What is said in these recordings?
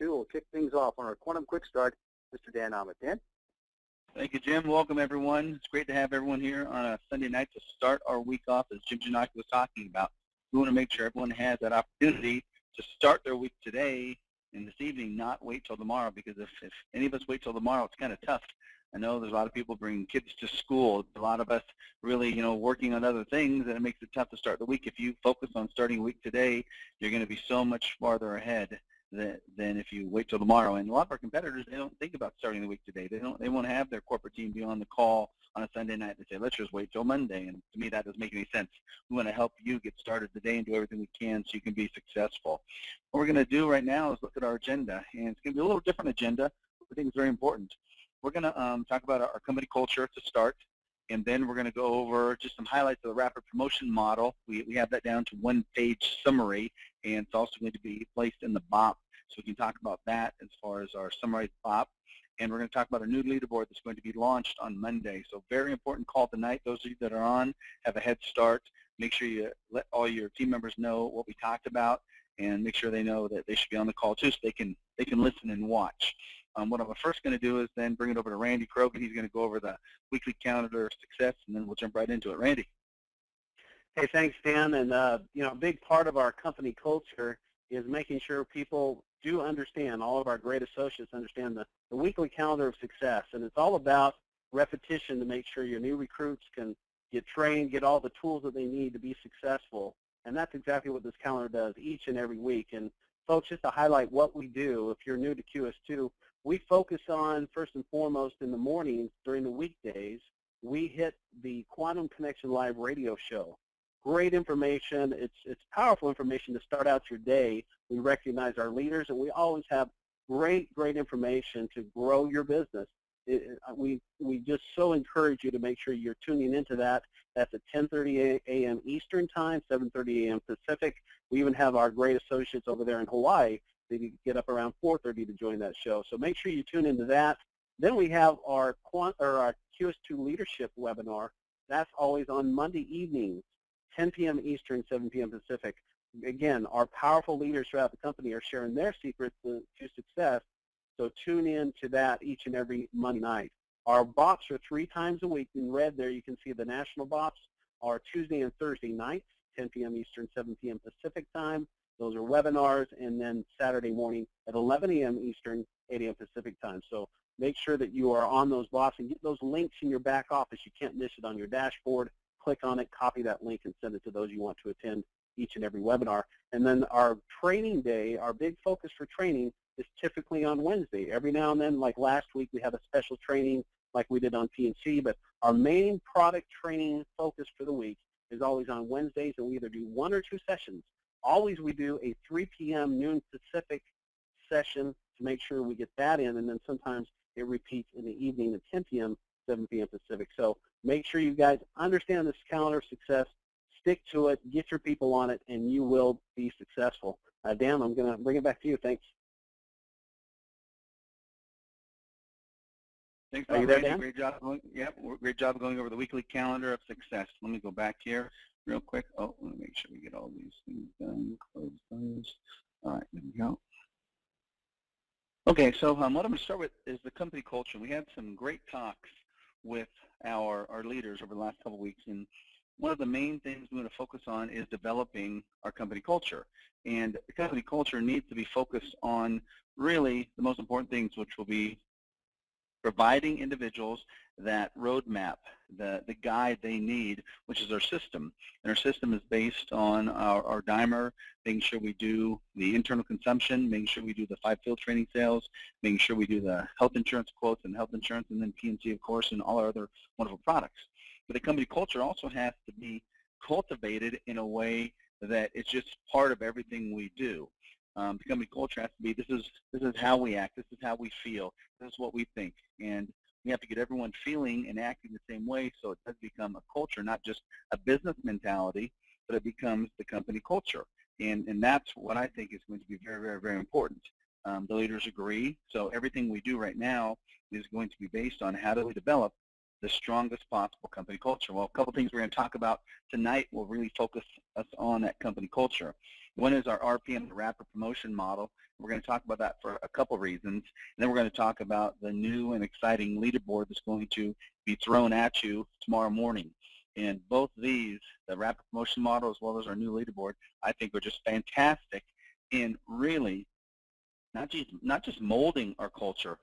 QS2 will kick things off on our Quantum Quick Start. Mr. Dan Ahmed. Dan? Thank you, Jim. Welcome, everyone. It's great to have everyone here on a Sunday night to start our week off, as Jim Janaki was talking about. We want to make sure everyone has that opportunity to start their week today and this evening, not wait till tomorrow, because if any of us wait till tomorrow, it's kind of tough. I know there's a lot of people bringing kids to school. A lot of us really, working on other things, and it makes it tough to start the week. If you focus on starting a week today, you're going to be so much farther ahead than if you wait till tomorrow. And a lot of our competitors, they don't think about starting the week today. They won't have their corporate team be on the call on a Sunday night. They say, let's just wait till Monday. And to me, that doesn't make any sense. We want to help you get started today and do everything we can so you can be successful. What we're going to do right now is look at our agenda, and it's going to be a little different agenda. I think it's very important. We're going to talk about our company culture to start, and then we're going to go over just some highlights of the rapid promotion model. We have that down to one-page summary, and it's also going to be placed in the BOP, so we can talk about that as far as our summarized BOP. And we're going to talk about a new leaderboard that's going to be launched on Monday. So very important call tonight. Those of you that are on have a head start. Make sure you let all your team members know what we talked about, and make sure they know that they should be on the call too, so they can listen and watch. What I'm first going to do is then bring it over to Randy Krogan. He's going to go over the weekly calendar of success, and then we'll jump right into it. Randy. Hey, thanks, Dan. And a big part of our company culture is making sure people do understand, all of our great associates understand the weekly calendar of success. And it's all about repetition to make sure your new recruits can get trained, get all the tools that they need to be successful. And that's exactly what this calendar does each and every week. And folks, just to highlight what we do, if you're new to QS2, we focus on, first and foremost, in the mornings during the weekdays, we hit the Quantum Connection Live radio show. Great information. It's powerful information to start out your day. We recognize our leaders, and we always have great information to grow your business. We just so encourage you to make sure you're tuning into that. That's at 10:30 a.m. Eastern Time, 7:30 a.m. Pacific. We even have our great associates over there in Hawaii. They get up around 4:30 to join that show. So make sure you tune into that. Then we have our QS2 Leadership webinar. That's always on Monday evenings, 10 p.m. Eastern, 7 p.m. Pacific. Again, our powerful leaders throughout the company are sharing their secrets to success. So tune in to that each and every Monday night. Our BOPs are 3 times a week. In red there, you can see the national BOPs are Tuesday and Thursday nights, 10 p.m. Eastern, 7 p.m. Pacific time. Those are webinars, and then Saturday morning at 11 a.m. Eastern, 8 a.m. Pacific time. So make sure that you are on those BOPs and get those links in your back office. You can't miss it on your dashboard. Click on it, copy that link, and send it to those you want to attend each and every webinar. And then our training day, our big focus for training is typically on Wednesday. Every now and then, like last week, we have a special training like we did on PNC, but our main product training focus for the week is always on Wednesdays, and we either do 1 or 2 sessions. Always we do a 3 p.m. noon Pacific session to make sure we get that in, and then sometimes it repeats in the evening at 10 p.m., 7 p.m. Pacific. So make sure you guys understand this calendar of success, stick to it, get your people on it, and you will be successful. Dan, I'm going to bring it back to you. Thanks. Thanks, Are you there, Randy. Dan? Great job. Great job going over the weekly calendar of success. Let me go back here real quick. Oh, let me make sure we get all these things done. Close those. All right, there we go. Okay, so what I'm going to start with is the company culture. We had some great talks with our leaders over the last couple of weeks, and one of the main things we want to focus on is developing our company culture. And the company culture needs to be focused on really the most important things, which will be providing individuals that roadmap, the guide they need, which is our system. And our system is based on our DIMER, making sure we do the internal consumption, making sure we do the 5 field training sales, making sure we do the health insurance quotes and health insurance, and then PNC, of course, and all our other wonderful products. But the company culture also has to be cultivated in a way that it's just part of everything we do. The company culture has to be, this is how we act, this is how we feel, this is what we think. And we have to get everyone feeling and acting the same way, so it does become a culture, not just a business mentality, but it becomes the company culture. And that's what I think is going to be very, very, very important. The leaders agree, so everything we do right now is going to be based on how do we develop the strongest possible company culture. Well, a couple things we're going to talk about tonight will really focus us on that company culture. One is our RPM, the rapid promotion model. We're going to talk about that for a couple reasons, and then we're going to talk about the new and exciting leaderboard that's going to be thrown at you tomorrow morning. And both these, the rapid promotion model as well as our new leaderboard, I think are just fantastic in really not just molding our culture,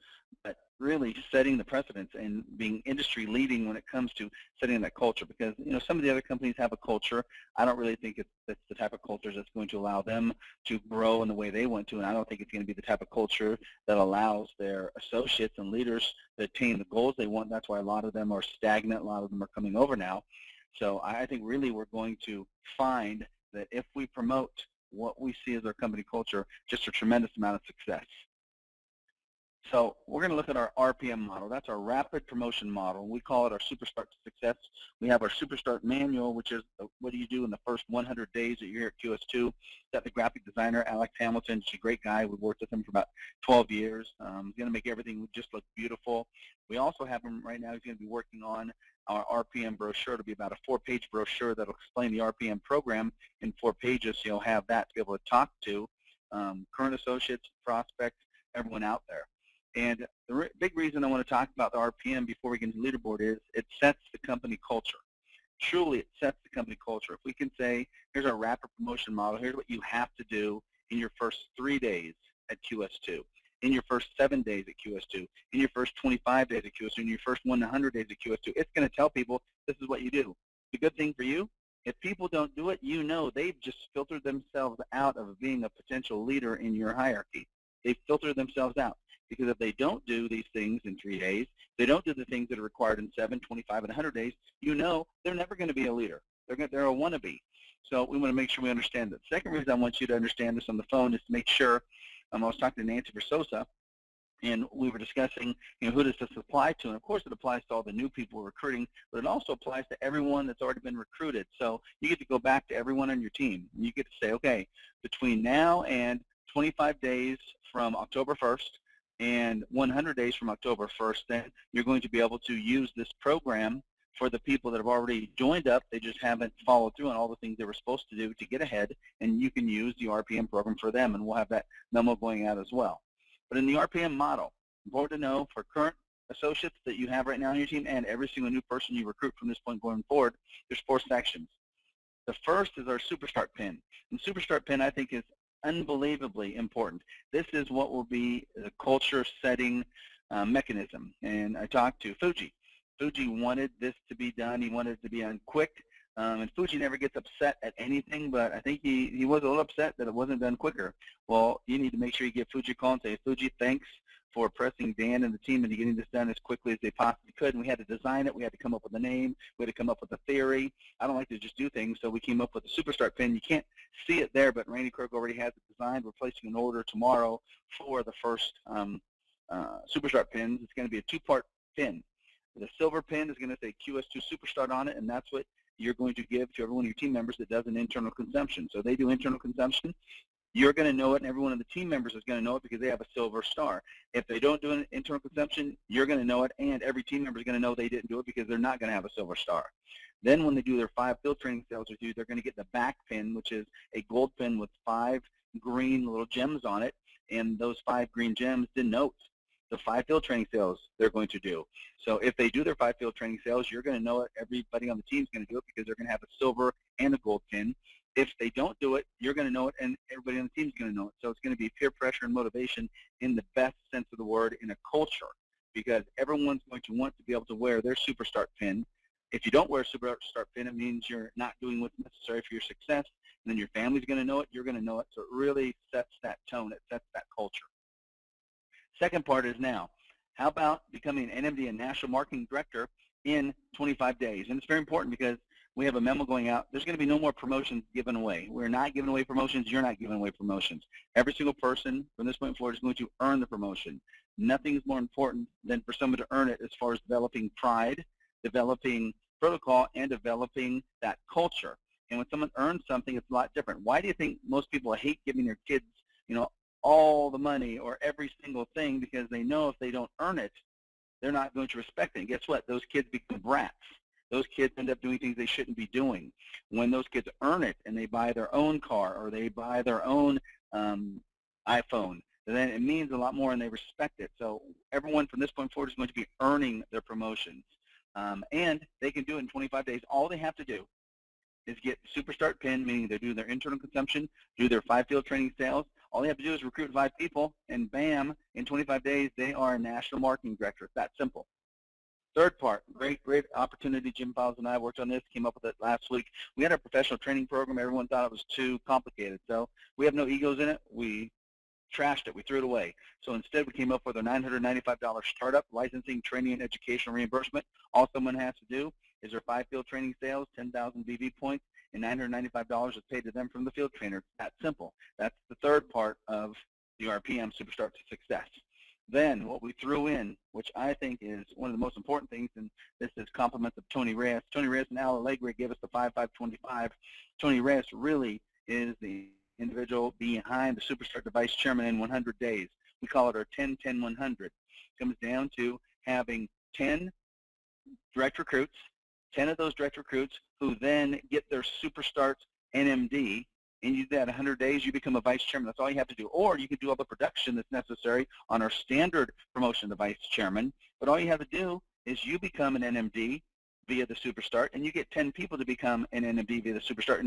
but really setting the precedence and being industry leading when it comes to setting that culture. Because some of the other companies have a culture. I don't really think it's the type of culture that's going to allow them to grow in the way they want to, and I don't think it's going to be the type of culture that allows their associates and leaders to attain the goals they want. That's why a lot of them are stagnant. A lot of them are coming over now. So I think really we're going to find that if we promote what we see as our company culture, just a tremendous amount of success. So we're going to look at our RPM model. That's our rapid promotion model. We call it our Super Start to Success. We have our Super Start manual, which is what do you do in the first 100 days that you're here at QS2. That the graphic designer, Alex Hamilton, is a great guy. We've worked with him for about 12 years. He's going to make everything just look beautiful. We also have him right now. He's going to be working on our RPM brochure. It'll be about a 4-page brochure that'll explain the RPM program in 4 pages. So you'll have that to be able to talk to current associates, prospects, everyone out there. And the big reason I want to talk about the RPM before we get into the leaderboard is it sets the company culture. Truly, it sets the company culture. If we can say, here's our rapid promotion model, here's what you have to do in your first 3 days at QS2, in your first 7 days at QS2, in your first 25 days at QS2, in your first 100 days at QS2, it's going to tell people this is what you do. The good thing for you, if people don't do it, they've just filtered themselves out of being a potential leader in your hierarchy. They've filtered themselves out. Because if they don't do these things in 3 days, they don't do the things that are required in 7, 25, and 100 days, they're never going to be a leader. They're a wannabe. So we want to make sure we understand that. The second reason I want you to understand this on the phone is to make sure, I was talking to Nancy Versosa, and we were discussing, who does this apply to? And of course it applies to all the new people we're recruiting, but it also applies to everyone that's already been recruited. So you get to go back to everyone on your team, and you get to say, okay, between now and 25 days from October 1st, and 100 days from October 1st, then you're going to be able to use this program for the people that have already joined up. They just haven't followed through on all the things they were supposed to do to get ahead, and you can use the RPM program for them, and we'll have that memo going out as well. But in the RPM model, important to know for current associates that you have right now on your team and every single new person you recruit from this point going forward, there's 4 sections. The first is our Super Start pin. And Super Start pin, I think, is unbelievably important. This is what will be the culture-setting mechanism. And I talked to Fuji. Fuji wanted this to be done. He wanted it to be done quick. And Fuji never gets upset at anything, but I think he was a little upset that it wasn't done quicker. Well, you need to make sure you give Fuji a call and say, Fuji, thanks for pressing Dan and the team into getting this done as quickly as they possibly could. And we had to design it. We had to come up with a name. We had to come up with a theory. I don't like to just do things, so we came up with a Super Start pin. You can't see it there, but Randy Kirk already has it designed. We're placing an order tomorrow for the first Super Start pins. It's going to be a 2-part pin. The silver pin is going to say QS2 Super Start on it, and that's what you're going to give to every one of your team members that does an internal consumption. So they do internal consumption. You're going to know it, and every one of the team members is going to know it because they have a silver star. If they don't do an internal consumption, you're going to know it, and every team member is going to know they didn't do it because they're not going to have a silver star. Then when they do their 5 field training sales with you, they're going to get the back pin, which is a gold pin with 5 green little gems on it, and those 5 green gems denote the 5 field training sales they're going to do. So if they do their 5 field training sales, you're going to know it. Everybody on the team is going to do it because they're going to have a silver and a gold pin. If they don't do it, you're going to know it, and everybody on the team is going to know it. So it's going to be peer pressure and motivation in the best sense of the word in a culture, because everyone's going to want to be able to wear their Super Start pin. If you don't wear a Super Start pin, it means you're not doing what's necessary for your success, and then your family's going to know it, you're going to know it. So it really sets that tone. It sets that culture. Second part is now, how about becoming an NMD and National Marketing Director in 25 days? And it's very important because we have a memo going out. There's going to be no more promotions given away. We're not giving away promotions. You're not giving away promotions. Every single person from this point forward is going to earn the promotion. Nothing is more important than for someone to earn it as far as developing pride, developing protocol, and developing that culture. And when someone earns something, it's a lot different. Why do you think most people hate giving their kids, all the money or every single thing? Because they know if they don't earn it, they're not going to respect it. And guess what? Those kids become brats. Those kids end up doing things they shouldn't be doing. When those kids earn it and they buy their own car or they buy their own iPhone, then it means a lot more and they respect it. So everyone from this point forward is going to be earning their promotions. And they can do it in 25 days. All they have to do is get Superstart PIN, meaning they're doing their internal consumption, do their 5 field training sales. All they have to do is recruit 5 people, and bam, in 25 days, they are a national marketing director. It's that simple. Third part, great opportunity. Jim Files and I worked on this, came up with it last week. We had our professional training program. Everyone thought it was too complicated. So we have no egos in it. We trashed it. We threw it away. So instead, we came up with a $995 startup licensing, training, and educational reimbursement. All someone has to do is their 5 field training sales, 10,000 VV points, and $995 is paid to them from the field trainer. That's simple. That's the third part of the RPM Superstart to Success. Then what we threw in, which I think is one of the most important things, and this is compliments of Tony Reyes. Tony Reyes and Al Allegri gave us the 5-5-25. Tony Reyes really is the individual behind the Superstart Device Chairman in 100 days. We call it our 10-10-100. It comes down to having 10 direct recruits, 10 of those direct recruits who then get their Superstart NMD, and you do that 100 days, you become a vice chairman. That's all you have to do. Or you can do all the production that's necessary on our standard promotion of vice chairman, but all you have to do is you become an NMD via the Superstart, and you get 10 people to become an NMD via the Superstart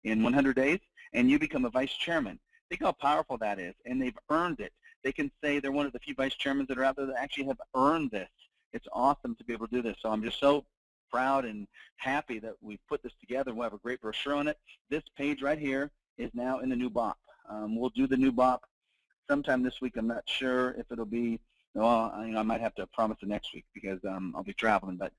in 100 days, and you become a vice chairman. Think how powerful that is, and they've earned it. They can say they're one of the few vice chairmen that are out there that actually have earned this. It's awesome to be able to do this. So I'm just so proud and happy that we've put this together. We'll have a great brochure on it. This page right here is now in the new BOP. We'll do the new BOP sometime this week. I'm not sure if it'll be, well, I might have to promise it next week because I'll be traveling, but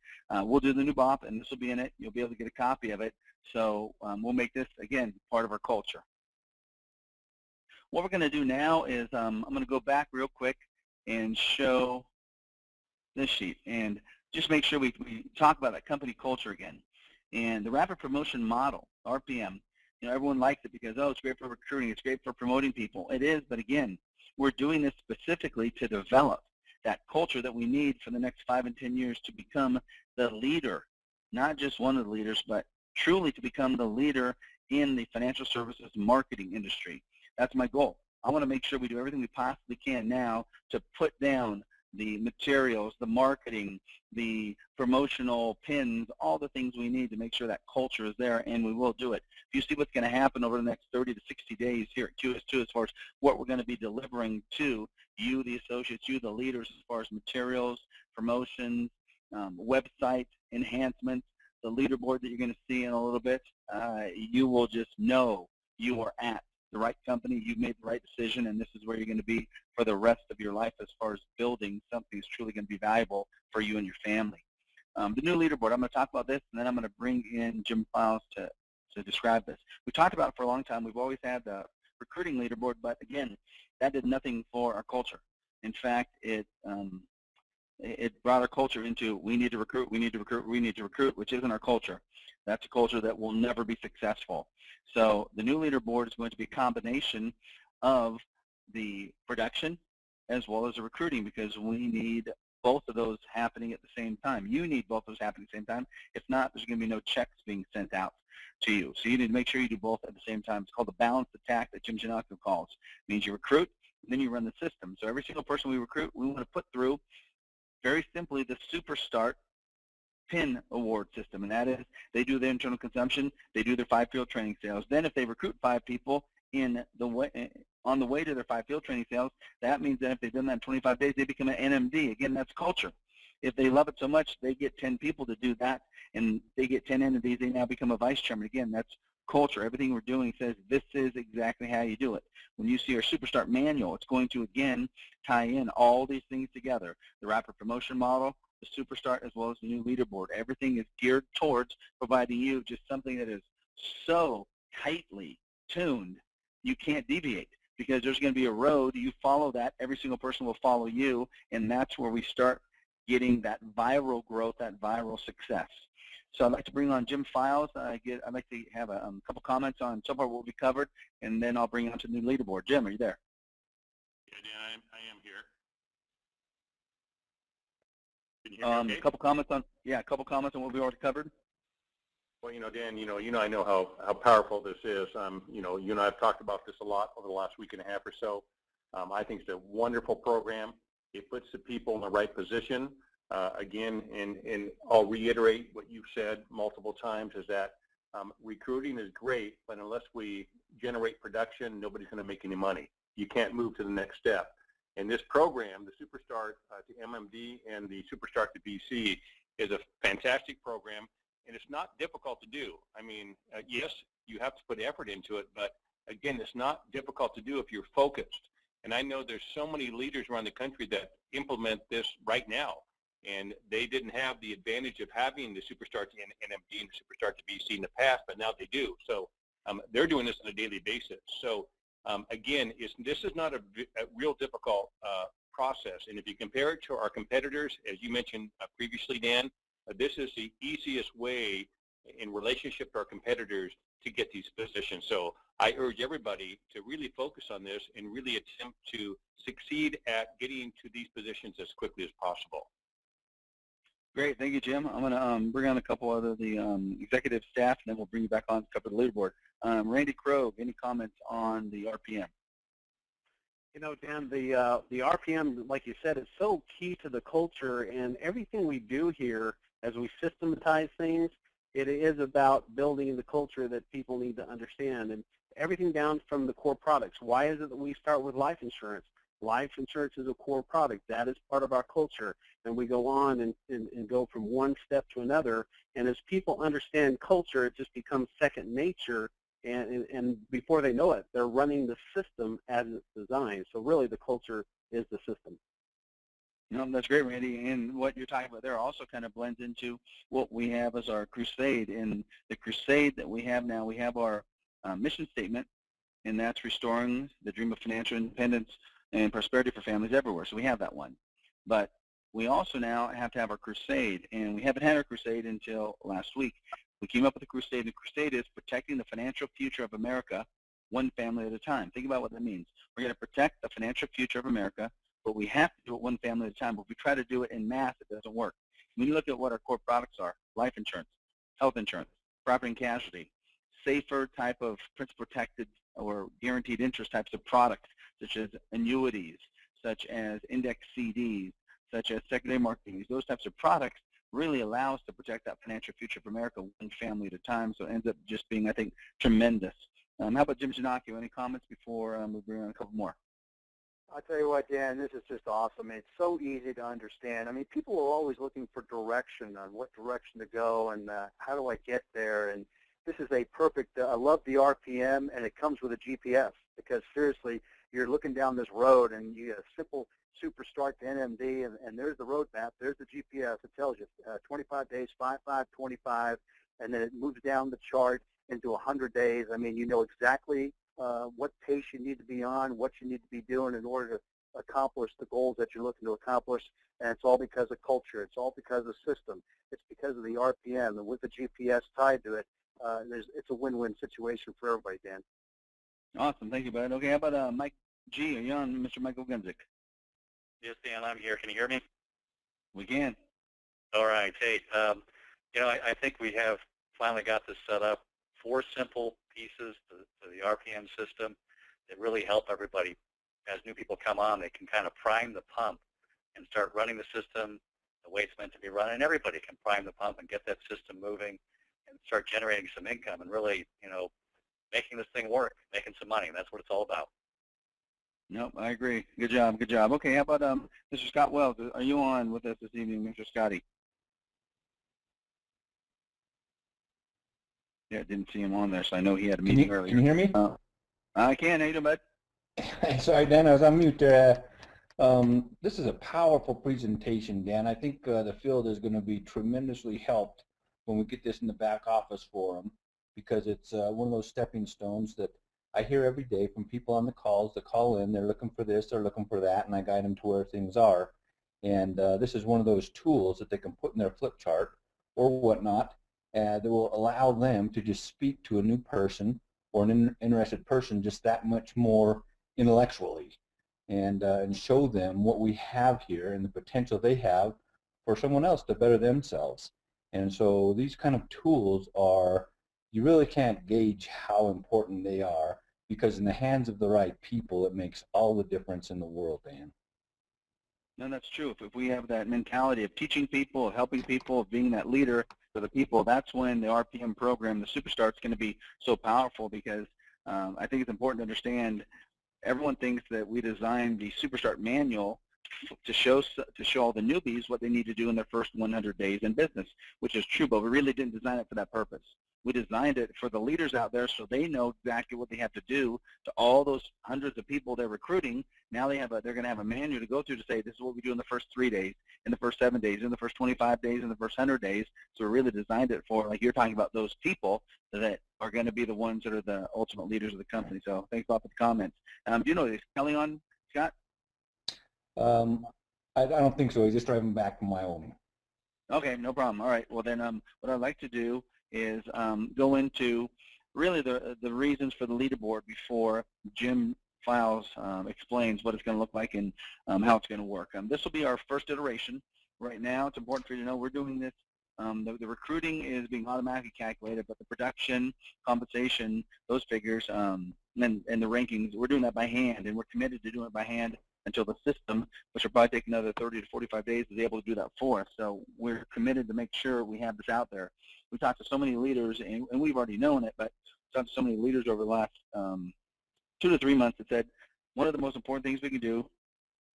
we'll do the new BOP, and this will be in it. You'll be able to get a copy of it. So we'll make this, again, part of our culture. What we're going to do now is I'm going to go back real quick and show this sheet and just make sure we talk about that company culture again. And the rapid promotion model, RPM, everyone likes it because, oh, it's great for recruiting, it's great for promoting people. It is, but again, we're doing this specifically to develop that culture that we need for the next 5 and 10 years to become the leader, not just one of the leaders, but truly to become the leader in the financial services marketing industry. That's my goal. I want to make sure we do everything we possibly can now to put down the materials, the marketing, the promotional pins, all the things we need to make sure that culture is there, and we will do it. If you see what's going to happen over the next 30 to 60 days here at QS2 as far as what we're going to be delivering to you, the associates, you, the leaders, as far as materials, promotions, website enhancements, the leaderboard that you're going to see in a little bit, you will just know you are at the right company, you've made the right decision, and this is where you're going to be for the rest of your life as far as building something that's truly going to be valuable for you and your family. The new leaderboard, I'm going to talk about this, and then I'm going to bring in Jim Files to describe this. We talked about it for a long time. We've always had the recruiting leaderboard, but again, that did nothing for our culture. In fact, it brought our culture into we need to recruit, we need to recruit, we need to recruit, which isn't our culture. That's a culture that will never be successful. So the new leaderboard is going to be a combination of the production as well as the recruiting, because we need both of those happening at the same time. You need both of those happening at the same time. If not, there's going to be no checks being sent out to you. So you need to make sure you do both at the same time. It's called the balanced attack that Jim Giannakis calls. It means you recruit, and then you run the system. So every single person we recruit, we want to put through, very simply, the Superstart PIN award system, and that is they do their internal consumption, they do their 5 field training sales. Then if they recruit 5 people on the way to their 5 field training sales, that means that if they've done that in 25 days, they become an NMD. Again, that's culture. If they love it so much, they get 10 people to do that, and they get 10 NMDs, they now become a vice chairman. Again, that's culture. Everything we're doing says this is exactly how you do it. When you see our Superstart manual, it's going to, again, tie in all these things together. The rapid promotion model, the Superstart, as well as the new leaderboard. Everything is geared towards providing you just something that is so tightly tuned you can't deviate, because there's going to be a road. You follow that, every single person will follow you, and that's where we start getting that viral growth, that viral success. So I'd like to bring on Jim Files. I'd like to have a couple comments on so far what we covered, and then I'll bring on to the new leaderboard. Jim, are you there? Yeah, Dan, I am here. Can you hear me okay? A couple comments on what we already covered. Well, Dan, I know how powerful this is. You and I have talked about this a lot over the last week and a half or so. I think it's a wonderful program. It puts the people in the right position. Again, and I'll reiterate what you've said multiple times, is that recruiting is great, but unless we generate production, nobody's going to make any money. You can't move to the next step. And this program, the Superstart to MMD and the Superstart to BC, is a fantastic program, and it's not difficult to do. I mean, yes, you have to put effort into it, but again, it's not difficult to do if you're focused. And I know there's so many leaders around the country that implement this right now, and they didn't have the advantage of having the Superstart to NMD and the Superstart to BC in the past, but now they do. So they're doing this on a daily basis. So again, this is not a real difficult process. And if you compare it to our competitors, as you mentioned previously, Dan, this is the easiest way in relationship to our competitors to get these positions. So I urge everybody to really focus on this and really attempt to succeed at getting to these positions as quickly as possible. Great, thank you, Jim. I'm going to bring on a couple of the executive staff, and then we'll bring you back on to cover the leaderboard. Randy Krogh, any comments on the RPM? Dan, the RPM, like you said, is so key to the culture, and everything we do here as we systematize things, it is about building the culture that people need to understand, and everything down from the core products. Why is it that we start with life insurance? Life insurance is a core product. That is part of our culture, and we go on and go from one step to another, and as people understand culture, it just becomes second nature, and before they know it, they're running the system as it's designed. So really the culture is the system. No, that's great, Randy. And what you're talking about there also kind of blends into what we have as our crusade. And the crusade that we have now, we have our mission statement, and that's restoring the dream of financial independence and prosperity for families everywhere. So we have that one. But we also now have to have our crusade, and we haven't had our crusade until last week. We came up with a crusade. The crusade is protecting the financial future of America one family at a time. Think about what that means. We're going to protect the financial future of America, but we have to do it one family at a time. But if we try to do it in mass, it doesn't work. When you look at what our core products are, life insurance, health insurance, property and casualty, safer type of principal protected or guaranteed interest types of products, such as annuities, such as index CDs, such as secondary marketing, those types of products really allow us to protect that financial future of America one family at a time. So it ends up just being, I think, tremendous. How about Jim Giannacchio? Any comments before we bring on a couple more? I'll tell you what, Dan, this is just awesome. It's so easy to understand. I mean, people are always looking for direction on what direction to go and how do I get there. And this is a perfect, I love the RPM, and it comes with a GPS because, seriously, you're looking down this road and you get a simple Superstart to NMD, and there's the road map, there's the GPS. It tells you 25 days, 5, 5, 25, and then it moves down the chart into 100 days. I mean, you know exactly what pace you need to be on, what you need to be doing in order to accomplish the goals that you're looking to accomplish, and it's all because of culture. It's all because of system. It's because of the RPM, and with the GPS tied to it, it's a win-win situation for everybody, Dan. Awesome. Thank you, bud. Okay, how about Mike G? Are you on, Mr. Michael Gunzik? Yes, Dan, I'm here. Can you hear me? We can. All right. Hey, I think we have finally got this set up. 4 simple pieces to the RPM system that really help everybody. As new people come on, they can kind of prime the pump and start running the system the way it's meant to be run. And everybody can prime the pump and get that system moving and start generating some income and really, making this thing work, making some money. And that's what it's all about. Nope, I agree. Good job, good job. Okay, how about Mr. Scott Wells? Are you on with us this evening, Mr. Scotty? Yeah, didn't see him on there, so I know he had a meeting earlier. Can you hear me? I can. How you doing, bud? Sorry, Dan, I was on mute. This is a powerful presentation, Dan. I think the field is going to be tremendously helped when we get this in the back office for them, because it's one of those stepping stones that I hear every day from people on the calls that call in. They're looking for this, they're looking for that, and I guide them to where things are. And this is one of those tools that they can put in their flip chart or whatnot that will allow them to just speak to a new person or an interested person just that much more intellectually, and show them what we have here and the potential they have for someone else to better themselves. And so these kind of tools are, you really can't gauge how important they are, because in the hands of the right people, it makes all the difference in the world, Dan. No, that's true. If we have that mentality of teaching people, of helping people, of being that leader for the people, that's when the RPM program, the Superstart, is going to be so powerful, because I think it's important to understand, everyone thinks that we designed the Superstart manual to show all the newbies what they need to do in their first 100 days in business, which is true, but we really didn't design it for that purpose. We designed it for the leaders out there so they know exactly what they have to do to all those hundreds of people they're recruiting. Now they're going to have a manual to go through to say, this is what we do in the first 3 days, in the first 7 days, in the first 25 days, in the first 100 days. So we really designed it for, like you're talking about, those people that are going to be the ones that are the ultimate leaders of the company. So thanks a lot for the comments. Do you know, is Kelly on, Scott? I don't think so. He's just driving back from Wyoming. Okay, no problem. All right. Well, then what I'd like to do is go into really the reasons for the leaderboard before Jim Files explains what it's going to look like and how it's going to work. This will be our first iteration. Right now, it's important for you to know we're doing this. The recruiting is being automatically calculated, but the production, compensation, those figures, and the rankings, we're doing that by hand, and we're committed to doing it by hand until the system, which will probably take another 30 to 45 days, is able to do that for us. So we're committed to make sure we have this out there. We talked to so many leaders, and we've already known it, but we talked to so many leaders over the last 2 to 3 months that said one of the most important things we can do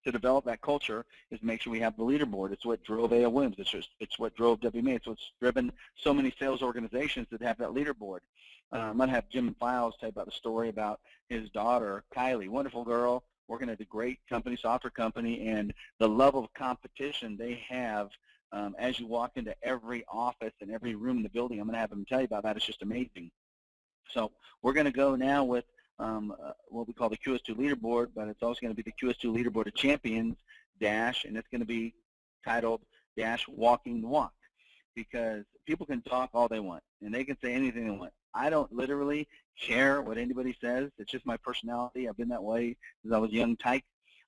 to develop that culture is make sure we have the leaderboard. It's what drove A.L. Williams. It's what drove WMA. It's what's driven so many sales organizations that have that leaderboard. I'm going to have Jim Files tell you about the story about his daughter, Kylie, wonderful girl, working at a great company, software company, and the level of competition they have as you walk into every office and every room in the building. I'm going to have him tell you about that. It's just amazing. So we're going to go now with what we call the QS2 leaderboard, but it's also going to be the QS2 leaderboard of champions dash, and it's going to be titled dash walking the walk, because people can talk all they want and they can say anything they want. I don't literally care what anybody says. It's just my personality. I've been that way since I was a young tyke.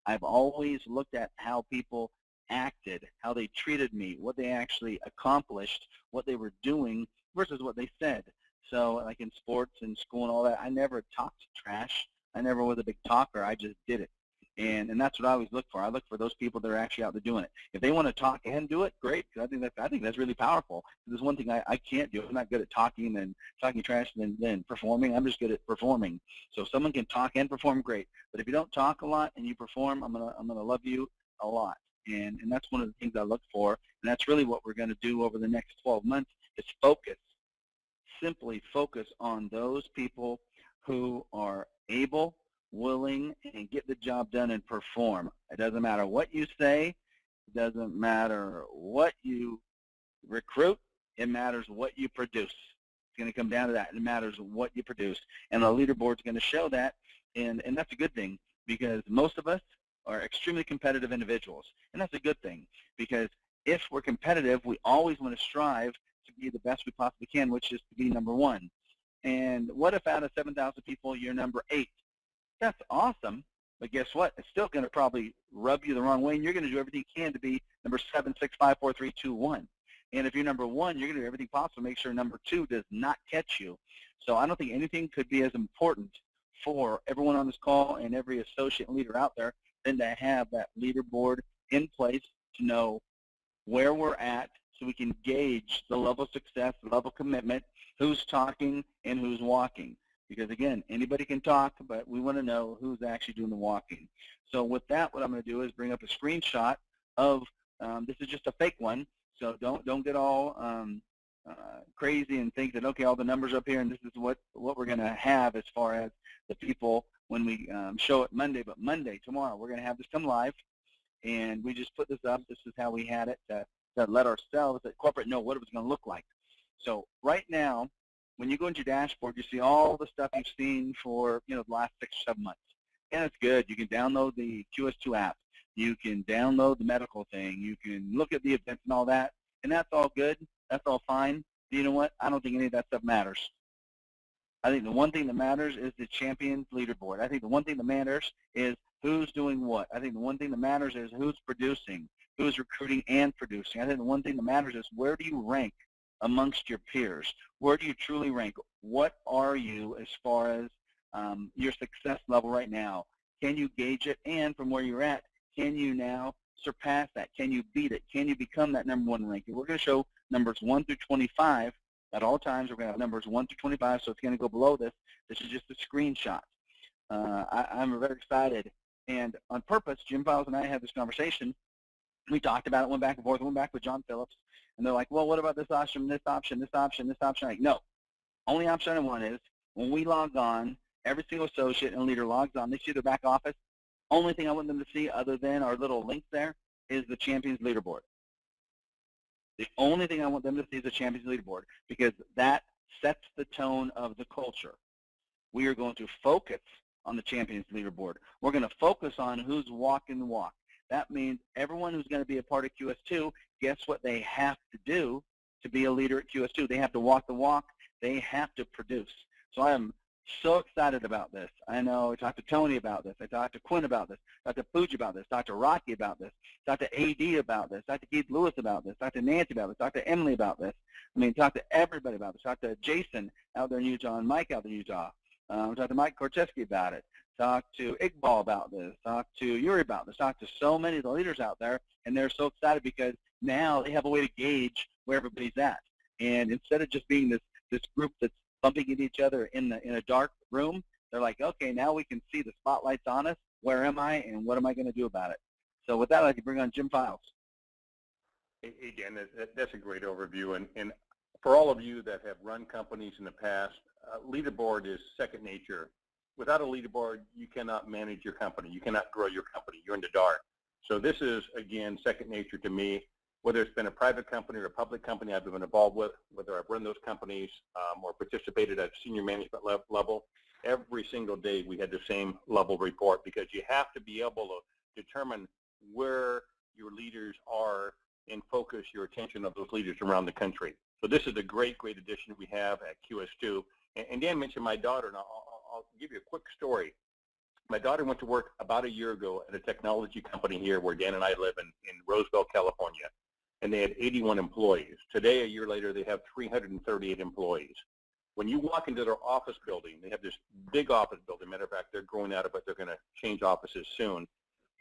I've always looked at how people acted, how they treated me, what they actually accomplished, what they were doing versus what they said. So like in sports and school and all that, I never talked trash. I never was a big talker. I just did it. And that's what I always look for. I look for those people that are actually out there doing it. If they want to talk and do it, great. Because I think that's really powerful. There's one thing I can't do. I'm not good at talking and talking trash and then performing. I'm just good at performing. So if someone can talk and perform, great. But if you don't talk a lot and you perform, I'm gonna love you a lot. And that's one of the things I look for. And that's really what we're going to do over the next 12 months is focus. Simply focus on those people who are able, willing, and get the job done and perform. It doesn't matter what you say. It doesn't matter what you recruit. It matters what you produce. It's going to come down to that. It matters what you produce. And the leaderboard is going to show that, and that's a good thing, because most of us are extremely competitive individuals. And that's a good thing, because if we're competitive, we always want to strive to be the best we possibly can, which is to be number one. And what if out of 7,000 people, you're number 8? That's awesome, but guess what? It's still going to probably rub you the wrong way, and you're going to do everything you can to be number 7, 6, 5, 4, 3, 2, 1. And if you're number 1, you're going to do everything possible to make sure number 2 does not catch you. So I don't think anything could be as important for everyone on this call and every associate leader out there than to have that leaderboard in place to know where we're at, so we can gauge the level of success, the level of commitment, who's talking and who's walking. Because again, anybody can talk, but we want to know who's actually doing the walking. So with that, what I'm going to do is bring up a screenshot of, this is just a fake one, so don't get all crazy and think that, okay, all the numbers up here and this is what we're going to have as far as the people when we show it Monday. But Monday, tomorrow, we're going to have this come live, and we just put this up. This is how we had it to let ourselves at corporate know what it was going to look like. So right now, when you go into your dashboard, you see all the stuff you've seen for the last 6 or 7 months. And it's good. You can download the QS2 app. You can download the medical thing. You can look at the events and all that. And that's all good. That's all fine. But you know what? I don't think any of that stuff matters. I think the one thing that matters is the champions leaderboard. I think the one thing that matters is who's doing what. I think the one thing that matters is who's producing, who's recruiting and producing. I think the one thing that matters is where do you rank amongst your peers? Where do you truly rank? What are you as far as your success level right now? Can you gauge it? And from where you're at, can you now surpass that? Can you beat it? Can you become that number one ranking? We're going to show numbers 1 through 25 at all times. We're going to have numbers 1 through 25, so it's going to go below this. This is just a screenshot. I'm very excited. And on purpose, Jim Files and I had this conversation. We talked about it, went back and forth, went back with John Phillips, and they're like, well, what about this option, this option, this option, this option? I'm like, no. Only option I want is when we log on, every single associate and leader logs on, they see their back office. Only thing I want them to see other than our little link there is the Champions Leaderboard. The only thing I want them to see is the Champions Leaderboard, because that sets the tone of the culture. We are going to focus on the Champions Leaderboard. We're going to focus on who's walking the walk. That means everyone who's going to be a part of QS2, guess what they have to do to be a leader at QS2? They have to walk the walk. They have to produce. So I am so excited about this. I know I talked to Tony about this. I talked to Quinn about this. Talked to Pooja about this. Talked to Rocky about this. Talked to AD about this. Talked to Keith Lewis about this. Talked to Nancy about this. Talked to Emily about this. I mean, talked to everybody about this. Talked to Jason out there in Utah and Mike out there in Utah. Talked to Mike Korcheski about it. Talked to Iqbal about this. Talked to Yuri about this. Talked to so many of the leaders out there, and they're so excited because now they have a way to gauge where everybody's at. And instead of just being this group that's bumping into each other in a dark room, they're like, okay, now we can see the spotlight's on us. Where am I, and what am I going to do about it? So with that, I'd like to bring on Jim Files. Hey, Dan, that's a great overview. And for all of you that have run companies in the past, leaderboard is second nature. Without a leaderboard, you cannot manage your company. You cannot grow your company. You're in the dark. So this is, again, second nature to me. Whether it's been a private company or a public company I've been involved with, whether I've run those companies or participated at senior management level, every single day we had the same level report, because you have to be able to determine where your leaders are and focus your attention of those leaders around the country. So this is a great, great addition we have at QS2. And Dan mentioned my daughter, and I'll give you a quick story. My daughter went to work about a year ago at a technology company here where Dan and I live in Roseville, California. And they had 81 employees. Today, a year later, they have 338 employees. When you walk into their office building, they have this big office building. Matter of fact, they're growing out of it. They're going to change offices soon.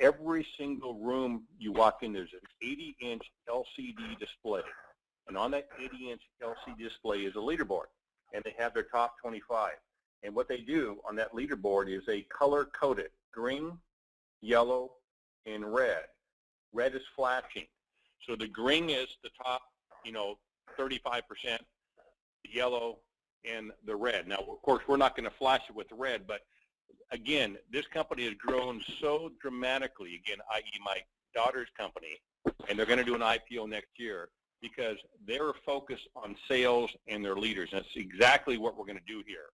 Every single room you walk in, there's an 80-inch LCD display. And on that 80-inch LCD display is a leaderboard. And they have their top 25. And what they do on that leaderboard is they color-code it: green, yellow, and red. Red is flashing. So the green is the top, 35%, the yellow, and the red. Now, of course, we're not going to flash it with the red, but again, this company has grown so dramatically, again, i.e. my daughter's company, and they're going to do an IPO next year because they're focused on sales and their leaders. And that's exactly what we're going to do here.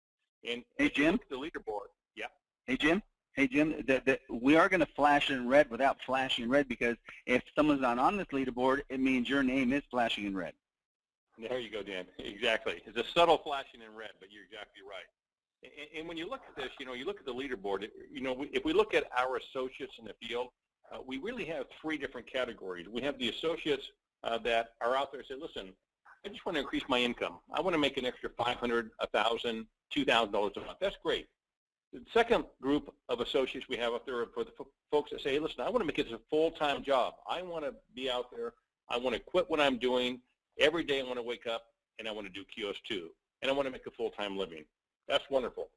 And hey, Jim? The leaderboard. Yeah. Hey, Jim? Hey, Jim, we are going to flash in red without flashing red, because if someone's not on this leaderboard, it means your name is flashing in red. There you go, Dan. Exactly. It's a subtle flashing in red, but you're exactly right. And when you look at this, you look at the leaderboard, if we look at our associates in the field, we really have three different categories. We have the associates that are out there and say, listen, I just want to increase my income. I want to make an extra $500, $1,000, $2,000 a month. That's great. The second group of associates we have up there are for the folks that say, hey, listen, I want to make it a full-time job. I want to be out there. I want to quit what I'm doing. Every day I want to wake up and I want to do QS2, and I want to make a full-time living. That's wonderful.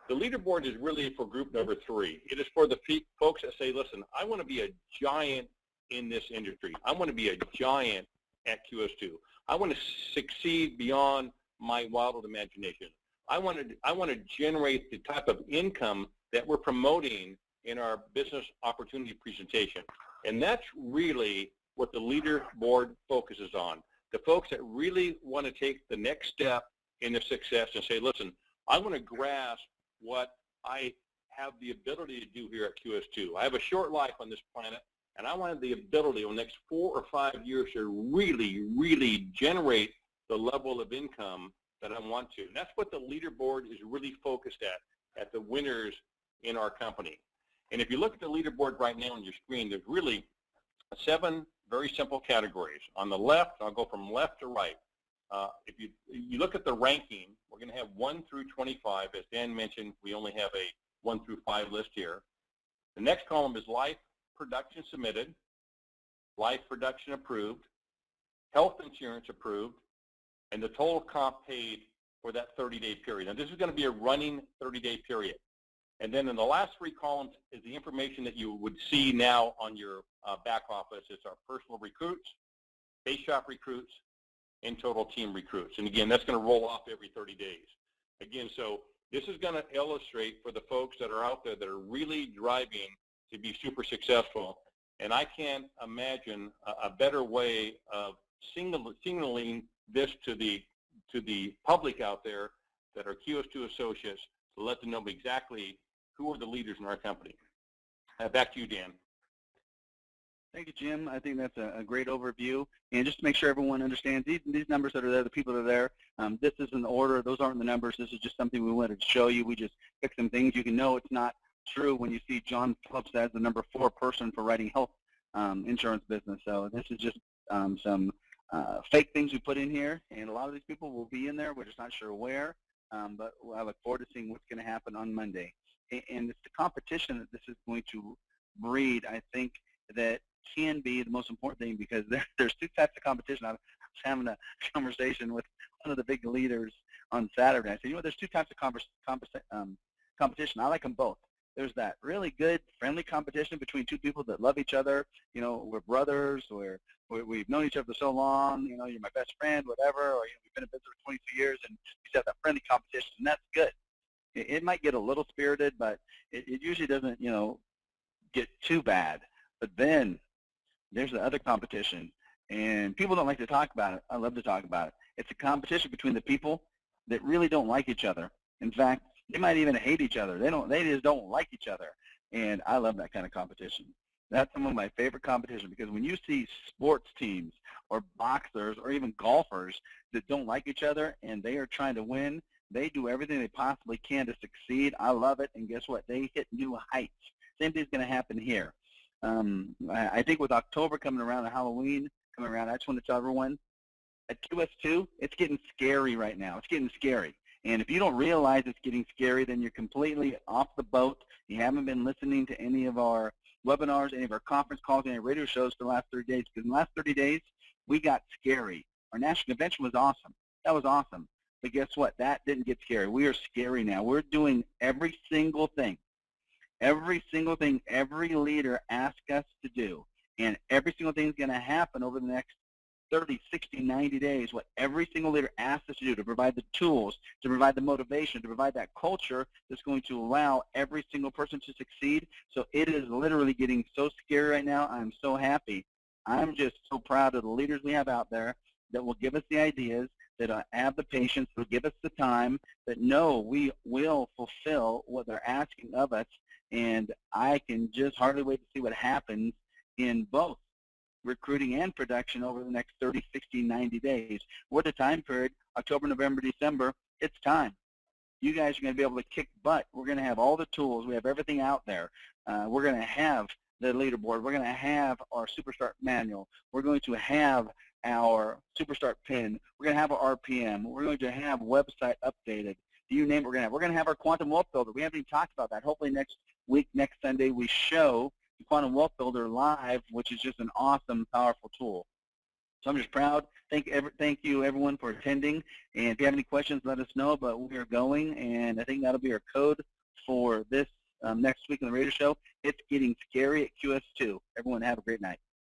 The leaderboard is really for group number three. It is for the folks that say, listen, I want to be a giant in this industry. I want to be a giant at QS2. I want to succeed beyond my wildest imagination. I want to generate the type of income that we're promoting in our business opportunity presentation. And that's really what the leaderboard focuses on. The folks that really want to take the next step in their success and say, listen, I want to grasp what I have the ability to do here at QS2. I have a short life on this planet, and I want the ability in the next 4 or 5 years to really, really generate the level of income that I want to. And that's what the leaderboard is really focused at the winners in our company. And if you look at the leaderboard right now on your screen, there's really 7 very simple categories. On the left, I'll go from left to right. if you look at the ranking, we're going to have 1 through 25. As Dan mentioned, we only have a 1 through 5 list here. The next column is life production submitted, life production approved, health insurance approved, and the total comp paid for that 30-day period. Now, this is going to be a running 30-day period. And then in the last 3 columns is the information that you would see now on your back office. It's our personal recruits, base shop recruits, and total team recruits. And again, that's going to roll off every 30 days. Again, so this is going to illustrate for the folks that are out there that are really driving to be super successful. And I can't imagine a better way of signaling this to the public out there that are QS2 associates, to let them know exactly who are the leaders in our company. Back to you, Dan. Thank you, Jim. I think that's a great overview. And just to make sure everyone understands, these numbers that are there, the people that are there, this isn't the order. Those aren't the numbers. This is just something we wanted to show you. We just picked some things. You can know it's not true when you see John Phillips as the number 4 person for writing health insurance business. So this is just some fake things we put in here. And a lot of these people will be in there. We're just not sure where. But I look forward to seeing what's going to happen on Monday. And it's the competition that this is going to breed, I think, that can be the most important thing, because there's 2 types of competition. I was having a conversation with one of the big leaders on Saturday. I said, you know what, there's 2 types of competition. I like them both. There's that really good, friendly competition between 2 people that love each other. You know, we're brothers, we've known each other for so long. You know, you're my best friend, whatever, or we've been in business for 22 years, and you just have that friendly competition, and that's good. It might get a little spirited, but it usually doesn't, get too bad. But then there's the other competition, and people don't like to talk about it. I love to talk about it. It's a competition between the people that really don't like each other. In fact, they might even hate each other. They just don't like each other, and I love that kind of competition. That's some of my favorite competition, because when you see sports teams or boxers or even golfers that don't like each other and they are trying to win, they do everything they possibly can to succeed. I love it, and guess what? They hit new heights. Same thing's going to happen here. I think with October coming around and Halloween coming around, I just want to tell everyone, at QS2, it's getting scary right now. It's getting scary. And if you don't realize it's getting scary, then you're completely off the boat. You haven't been listening to any of our webinars, any of our conference calls, any radio shows for the last 30 days. Because in the last 30 days, we got scary. Our national convention was awesome. That was awesome. But guess what? That didn't get scary. We are scary now. We're doing every single thing. Every single thing every leader asks us to do. And every single thing is going to happen over the next 30, 60, 90 days, what every single leader asks us to do, to provide the tools, to provide the motivation, to provide that culture that's going to allow every single person to succeed. So it is literally getting so scary right now. I'm so happy. I'm just so proud of the leaders we have out there that will give us the ideas, that have the patience, will give us the time, that know we will fulfill what they're asking of us. And I can just hardly wait to see what happens in both recruiting and production over the next 30, 60, 90 days. We're at the time period, October, November, December. It's time. You guys are going to be able to kick butt. We're going to have all the tools. We have everything out there. We're going to have the leaderboard. We're going to have our Superstart manual. We're going to have our Superstart pin. We're going to have our RPM. We're going to have website updated. Do you name it? We're going to have our Quantum Wealth Builder. We haven't even talked about that. Hopefully next week, next Sunday, we show the Quantum Wealth Builder live, which is just an awesome, powerful tool. So I'm just proud. Thank you, everyone, for attending. And if you have any questions, let us know. But we are going, and I think that'll be our code for this next week on the radio show. It's getting scary at QS2. Everyone have a great night.